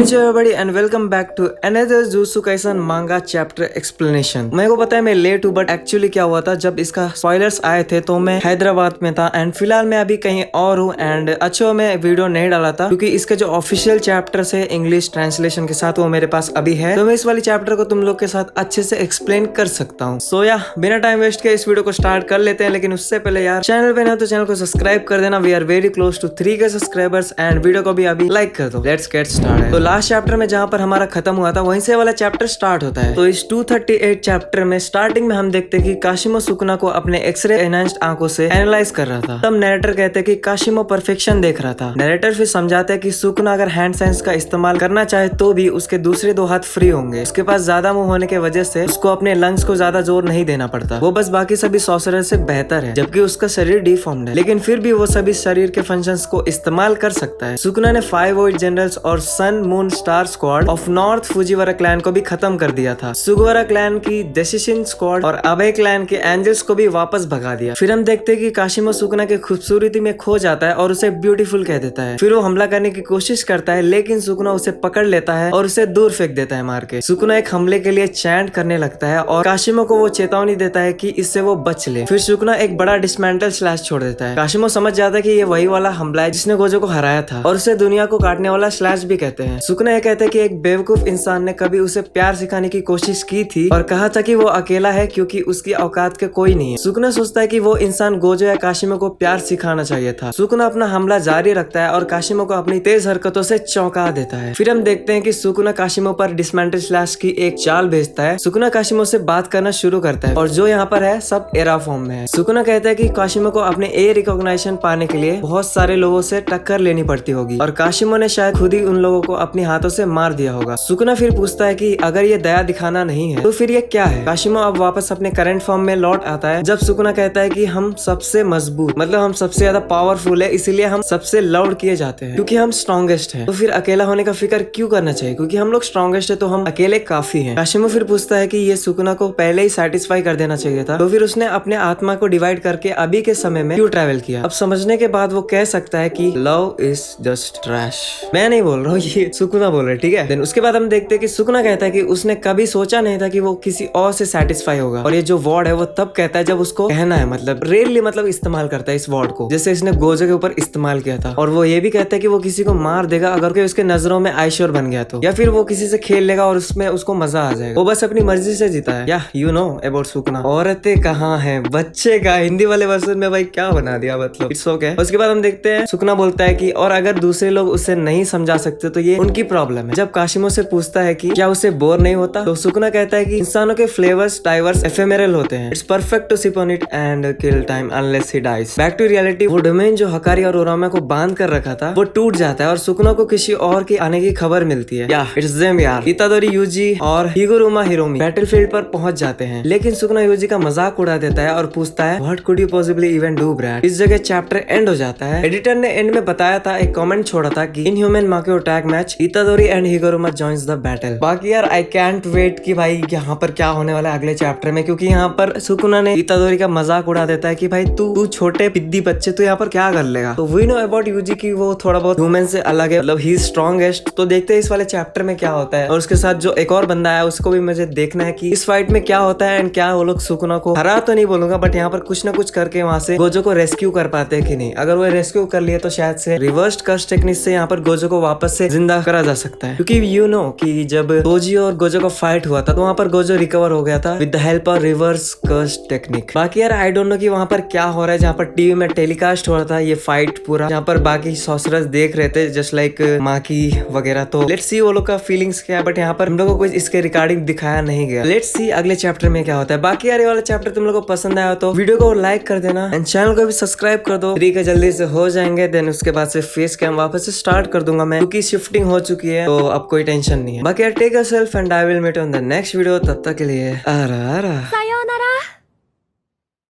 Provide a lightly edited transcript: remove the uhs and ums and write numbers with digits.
Konnichiwa everybody and welcome back to another Jujutsu Kaisen manga chapter explanation। मेरे को पता है मैं लेट हूँ बट एक्चुअली क्या हुआ था जब इसका स्पॉयलर्स आए थे तो मैं हैदराबाद में था एंड फिलहाल मैं अभी कहीं और हूँ एंड अच्छा मैं वीडियो नहीं डाला था क्योंकि इसका जो ऑफिशियल चैप्टर है इंग्लिश ट्रांसलेशन के साथ वो मेरे पास अभी है, तो मैं इस वाली चैप्टर को तुम लोग के साथ अच्छे से एक्सप्लेन कर सकता हूँ। सो या बिना टाइम वेस्ट किए इस वीडियो को स्टार्ट कर लेते हैं, लेकिन उससे पहले यार चैनल पे ना तो चैनल को सब्सक्राइब कर देना। We are very close to 3K subscribers and video को भी अभी लाइक कर दो। Let's get started. तो लास्ट चैप्टर में जहाँ पर हमारा खत्म हुआ था वहीं से वाला चैप्टर स्टार्ट होता है। तो इस 238 चैप्टर में स्टार्टिंग में हम देखते हैं कि काशिमो सुकुना को अपने एक्सरे एनहांस्ड आंखों से एनालाइज कर रहा था। तब नरेटर कहते हैं कि काशिमो परफेक्शन देख रहा था। नरेटर फिर समझाते हैं कि सुकुना अगर हैंड साइंस का इस्तेमाल करना चाहे तो भी उसके दूसरे दो हाथ फ्री होंगे। उसके पास ज्यादा मुंह होने की वजह से उसको अपने लंग्स को ज्यादा जोर नहीं देना पड़ता। वो बस बाकी सभी सॉर्सरर से बेहतर है, जबकि उसका शरीर डिफॉर्म्ड है, लेकिन फिर भी वो सभी शरीर के फंक्शंस को इस्तेमाल कर सकता है। सुकुना ने 5 वोइड जनरल्स और sun moon star squad of north Fujiwara clan को भी खत्म कर दिया था। सुगवारा क्लैन की डेसिशन स्क्वाड और अबे क्लैन के एंजल्स को भी वापस भगा दिया। फिर हम देखते हैं कि काशिमो सुकुना की खूबसूरती में खो जाता है और उसे ब्यूटीफुल कह देता है। फिर वो हमला करने की कोशिश करता है, लेकिन सुकुना उसे पकड़ लेता है और उसे दूर फेंक देता है मार के। सुकुना एक हमले के लिए चैंट करने लगता है और काशिमो को वो चेतावनी देता है कि इससे वो बच ले। फिर सुकुना एक बड़ा डिसमेंटल स्लैश छोड़ देता है। काशिमो समझ जाता है कि ये वही वाला हमला है जिसने गोजो को हराया था और उसे दुनिया को काटने वाला स्लैश भी कहते हैं। सुकुना ये कहते हैं कि एक बेवकूफ इंसान ने कभी उसे प्यार सिखाने की कोशिश की थी और कहा था कि वो अकेला है क्योंकि उसकी औकात के कोई नहीं है। सुकुना सोचता है कि वो इंसान गोजो या काशिमो को प्यार सिखाना चाहिए था। सुकुना अपना हमला जारी रखता है और काशिमो को अपनी तेज हरकतों से चौंका देता है। फिर हम देखते हैं कि सुकुना काशिमो पर डिसमेंटल स्लैश की एक चाल भेजता है। सुकुना काशिमो से बात करना शुरू करता है और जो यहाँ पर है सब एरा फॉर्म में है। सुकुना कहता है कि काशिमो को अपने ए रिकॉग्निशन पाने के लिए बहुत सारे लोगों से टक्कर लेनी पड़ती होगी और काशिमो ने शायद खुद ही उन लोगों को अपने हाथों से मार दिया होगा। सुकुना फिर पूछता है कि अगर ये दया दिखाना नहीं है तो फिर ये क्या है। काशिमो अब वापस अपने करंट फॉर्म में लौट आता है जब सुकुना कहता है कि हम सबसे मजबूत मतलब हम सबसे ज्यादा पावरफुल है, इसीलिए हम सबसे लाउड किए जाते हैं क्योंकि हम स्ट्रॉन्गेस्ट हैं। तो फिर अकेला होने का फिक्र क्यों करना चाहिए, क्योंकि हम लोग स्ट्रॉन्गेस्ट है तो हम अकेले काफी हैं। काशिमो फिर पूछता है कि ये सुकुना को पहले ही सेटिस्फाई कर देना चाहिए था, तो फिर उसने अपने आत्मा को डिवाइड करके अभी के समय में क्यों ट्रैवल किया। अब समझने के बाद वो कह सकता है कि लव इज जस्ट ट्रैश। मैं नहीं बोल रहा हूँ, ये सुकुना बोल रहा है, ठीक है। देन उसके बाद हम देखते हैं कि सुकुना कहता है कि उसने कभी सोचा नहीं था कि वो किसी और से सेटिस्फाई होगा और ये जो वर्ड है वो तब कहता है जब उसको कहना है, मतलब रेयरली मतलब इस्तेमाल करता है इस वर्ड को, जैसे इसने गोजो के ऊपर इस्तेमाल किया था। और वो ये भी कहता है कि वो किसी को मार देगा अगर कोई उसके नजरों में आईश्वर बन गया तो, या फिर वो किसी से खेल लेगा और उसमें उसको मजा आ जाएगा। वो बस अपनी मर्जी से जीता है। या यू नो अबाउट सुकुना। औरतें कहाँ हैं बच्चे का हिंदी वाले वर्जन में भाई क्या बना दिया, मतलब इट्स ओके। उसके बाद हम देखते हैं सुकुना बोलता है कि और अगर दूसरे लोग उसे नहीं समझा सकते तो ये उनकी प्रॉब्लम है। जब काशिमो से पूछता है कि क्या उसे बोर नहीं होता तो सुकुना कहता है कि इंसानों के फ्लेवर्स डाइवर्स एफेमेरल होते हैं। It's perfect to sip on it and kill time unless he dies. Back to reality. वो डोमेन जो हकारी और ओरामा को बांध कर रखा था वो टूट जाता है और सुकुना को किसी और के आने की खबर मिलती है। या इट्स देम यार। इतादोरी यूजी और हिगुरुमा हिरोमी बैटलफील्ड पर पहुंच जाते हैं, लेकिन सुकुना यूजी का मजाक उड़ा देता है और पूछता है what could you possibly even do Brad. इस जगह चैप्टर एंड हो जाता है। एडिटर ने एंड में बताया था, एक कमेंट छोड़ा था कि इन ह्यूमन माकेओ tag match Itadori and Higuruma joins the battle. बाकी यार आई कैंट वेट कि भाई यहाँ पर क्या होने वाला है अगले चैप्टर में, क्योंकि यहाँ पर सुकुना ने इतादोरी का मजाक उड़ा देता है कि भाई तू छोटे पिद्दी बच्चे तू यहाँ पर क्या कर लेगा। तो वी नो अबाउट यूजी की वो थोड़ा बहुत ह्यूमन से अलग है, मतलब ही स्ट्रॉन्गेस्ट। तो देखते हैं इस वाले चैप्टर में क्या होता है। और उसके साथ जो एक और बंदा है उसको भी मुझे देखना है कि इस फाइट में क्या होता है एंड क्या वो लोग सुकुना को हरा तो नहीं बोलूंगा बट यहाँ पर कुछ ना कुछ करके वहां से गोजो को रेस्क्यू कर पाते हैं कि नहीं। अगर वो रेस्क्यू कर लिए तो शायद से रिवर्स्ड कर्स टेक्निक से यहाँ पर गोजो को वापस से जिंदा करा जा सकता है, क्योंकि यू नो कि जब तोजी और गोजो का फाइट हुआ था तो वहाँ पर गोजो रिकवर हो गया था with the help of reverse curse technique. बाकी यार आई डोंट नो कि वहाँ पर क्या हो रहा है। जहाँ पर टीवी में टेलीकास्ट हो रहा था ये फाइट पूरा, जहाँ पर बाकी सॉर्सरर्स देख रहे थे जस्ट लाइक माकी वगैरह। तो लेट्स सी वो लोग का फीलिंग्स क्या है, बट यहाँ पर हम लोग को कुछ इसके रिगार्डिंग दिखाया नहीं गया। लेट्स सी अगले चैप्टर में क्या होता है। बाकी यार ये वाला चैप्टर तुम लोग को पसंद आया तो वीडियो को लाइक कर देना एंड चैनल को भी सब्सक्राइब कर दो। 3K जल्दी से हो जाएंगे। देन उसके बाद से फेस कैम वापस से स्टार्ट कर दूंगा मैं, क्योंकि शिफ्टिंग हो चुकी है तो अब कोई टेंशन नहीं है। बाकी यार take yourself and I will meet on the next video. तब तक के लिए आरा।